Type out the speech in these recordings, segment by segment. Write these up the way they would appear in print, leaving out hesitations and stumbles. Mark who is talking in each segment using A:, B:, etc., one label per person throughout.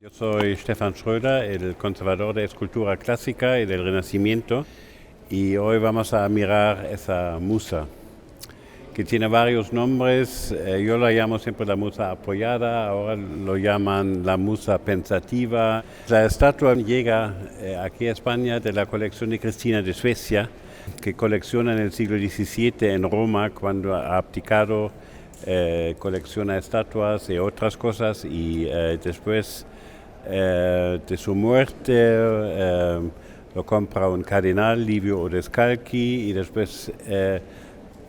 A: Yo soy Stefan Schröder, el conservador de escultura clásica y del Renacimiento, y hoy vamos a mirar esa musa, que tiene varios nombres. Yo la llamo siempre la musa apoyada, ahora lo llaman la musa pensativa. La estatua llega aquí a España de la colección de Cristina de Suecia, que colecciona en el siglo XVII en Roma, cuando ha abdicado, colecciona estatuas y otras cosas, y después de su muerte lo compra un cardenal, Livio Odescalchi, y después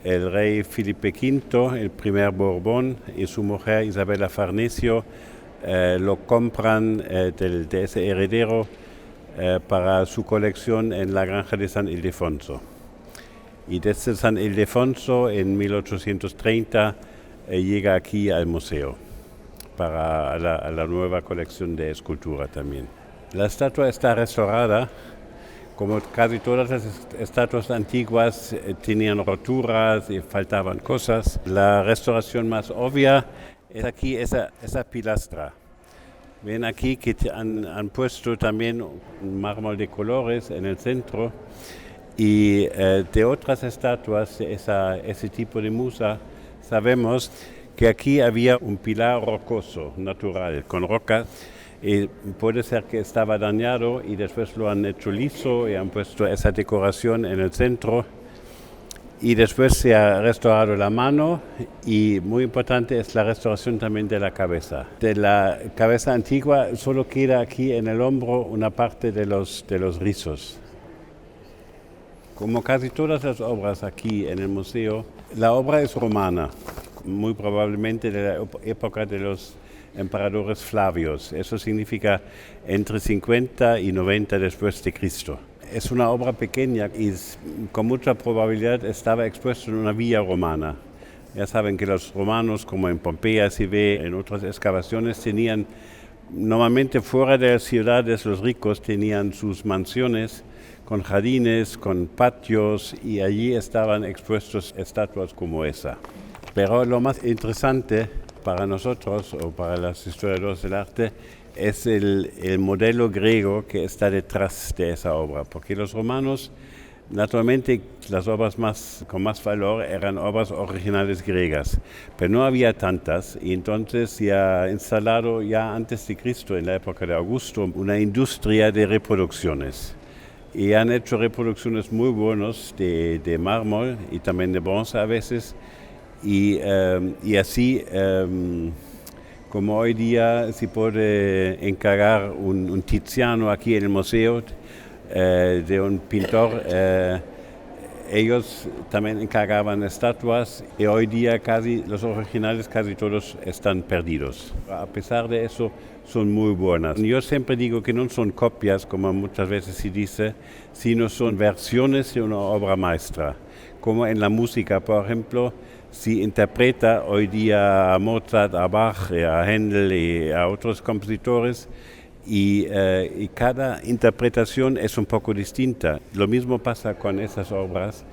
A: el rey Felipe V, el primer Borbón, y su mujer Isabella Farnesio lo compran de ese heredero para su colección en la granja de San Ildefonso. Y desde San Ildefonso en 1830 llega aquí al museo para la nueva colección de escultura también. La estatua está restaurada. Como casi todas las estatuas antiguas tenían roturas y faltaban cosas. La restauración más obvia es aquí esa pilastra. Ven aquí que han puesto también un mármol de colores en el centro, y de otras estatuas de ese tipo de musa sabemos que aquí había un pilar rocoso natural con rocas, y puede ser que estaba dañado y después lo han hecho liso y han puesto esa decoración en el centro, y después se ha restaurado la mano, y muy importante es la restauración también de la cabeza. De la cabeza antigua solo queda aquí en el hombro una parte de los rizos. Como casi todas las obras aquí en el museo, la obra es romana, muy probablemente de la época de los emperadores Flavios. Eso significa entre 50 y 90 después de Cristo. Es una obra pequeña y con mucha probabilidad estaba expuesto en una villa romana. Ya saben que los romanos, como en Pompeya se ve en otras excavaciones, tenían normalmente fuera de las ciudades, los ricos tenían sus mansiones con jardines, con patios, y allí estaban expuestos estatuas como esa. Pero lo más interesante para nosotros o para los historiadores del arte es el modelo griego que está detrás de esa obra, porque los romanos, naturalmente, las obras con más valor eran obras originales griegas, pero no había tantas, y entonces se ha instalado ya antes de Cristo, en la época de Augusto, una industria de reproducciones. Y han hecho reproducciones muy buenas de mármol y también de bronce a veces, y así como hoy día se puede encargar un Tiziano aquí en el museo de un pintor, ellos también encargaban estatuas, y hoy día los originales casi todos están perdidos. A pesar de eso, son muy buenas. Yo siempre digo que no son copias, como muchas veces se dice, sino son versiones de una obra maestra. Como en la música, por ejemplo, se interpreta hoy día a Mozart, a Bach, a Händel y a otros compositores, y cada interpretación es un poco distinta. Lo mismo pasa con esas obras.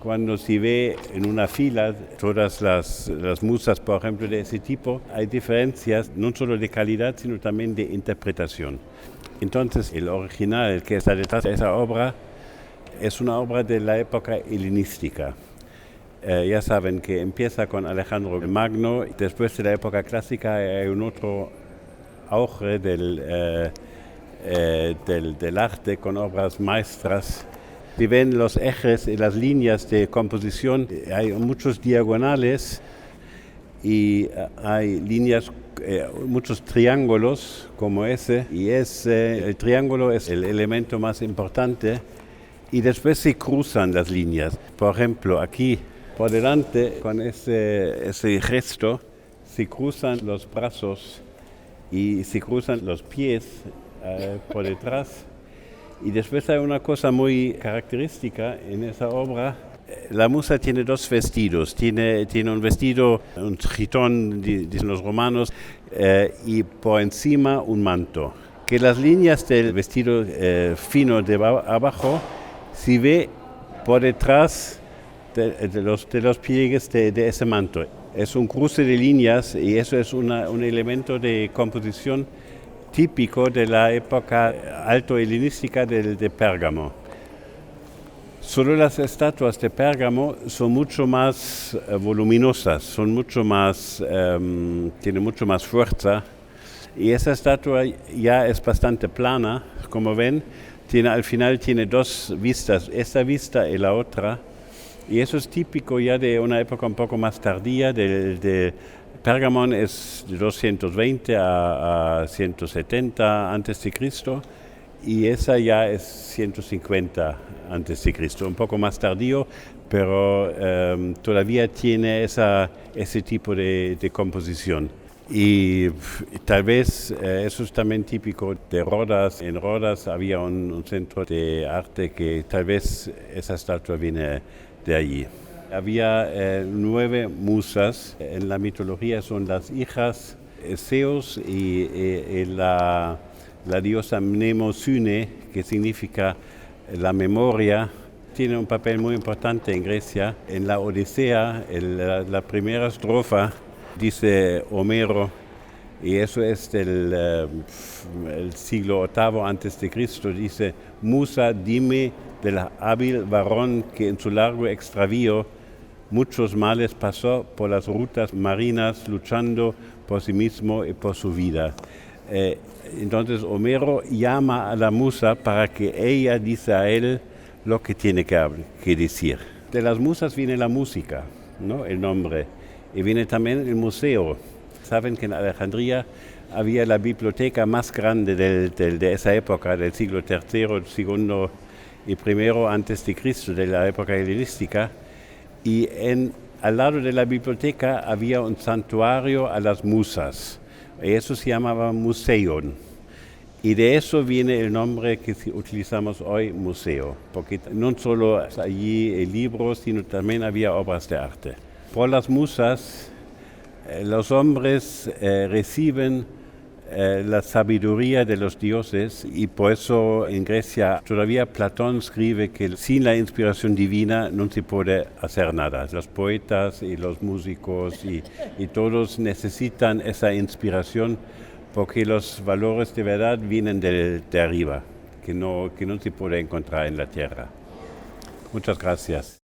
A: Cuando se ve en una fila todas las musas, por ejemplo, de ese tipo, hay diferencias no solo de calidad, sino también de interpretación. Entonces, el original, el que está detrás de esa obra, es una obra de la época helenística. Ya saben que empieza con Alejandro Magno. Después de la época clásica hay un otro auge del arte con obras maestras. Si ven los ejes y las líneas de composición, hay muchos diagonales y hay líneas, muchos triángulos como ese, y el triángulo es el elemento más importante, y después se cruzan las líneas. Por ejemplo, aquí por delante, con ese gesto, se cruzan los brazos y se cruzan los pies por detrás. Y después hay una cosa muy característica en esa obra. La musa tiene dos vestidos. Tiene un vestido, un chitón, dicen los romanos, y por encima un manto. Que las líneas del vestido fino de abajo se ve por detrás de los pliegues de ese manto. Es un cruce de líneas, y eso es un elemento de composición típico de la época alto-helenística de Pérgamo. Solo las estatuas de Pérgamo son mucho más voluminosas, son mucho más, tienen mucho más fuerza. Y esa estatua ya es bastante plana, como ven, al final tiene dos vistas, esta vista y la otra. Y eso es típico ya de una época un poco más tardía. De Pergamón es de 220 a 170 antes de Cristo y esa ya es 150 antes de Cristo, un poco más tardío, pero todavía tiene ese tipo de composición. Y tal vez eso es también típico de Rodas. En Rodas había un centro de arte que tal vez esa estatua viene de allí. Había 9 musas. En la mitología son las hijas Zeus y la diosa Mnemosyne, que significa la memoria. Tiene un papel muy importante en Grecia. En la Odisea, la primera estrofa, dice Homero, y eso es del el siglo VIII antes de Cristo, dice: Musa, dime del hábil varón que en su largo extravío muchos males pasó por las rutas marinas, luchando por sí mismo y por su vida. Entonces Homero llama a la musa para que ella dice a él lo que tiene que decir. De las musas viene la música, ¿no? El nombre. Y viene también el museo. Saben que en Alejandría había la biblioteca más grande de esa época, del siglo III, II y I antes de Cristo, de la época helenística. Y al lado de la biblioteca había un santuario a las musas. Y eso se llamaba Museion. Y de eso viene el nombre que utilizamos hoy, museo, porque no solo allí libros, sino también había obras de arte. Por las musas, los hombres reciben la sabiduría de los dioses, y por eso en Grecia todavía Platón escribe que sin la inspiración divina no se puede hacer nada. Los poetas y los músicos y todos necesitan esa inspiración, porque los valores de verdad vienen de arriba, que no se puede encontrar en la tierra. Muchas gracias.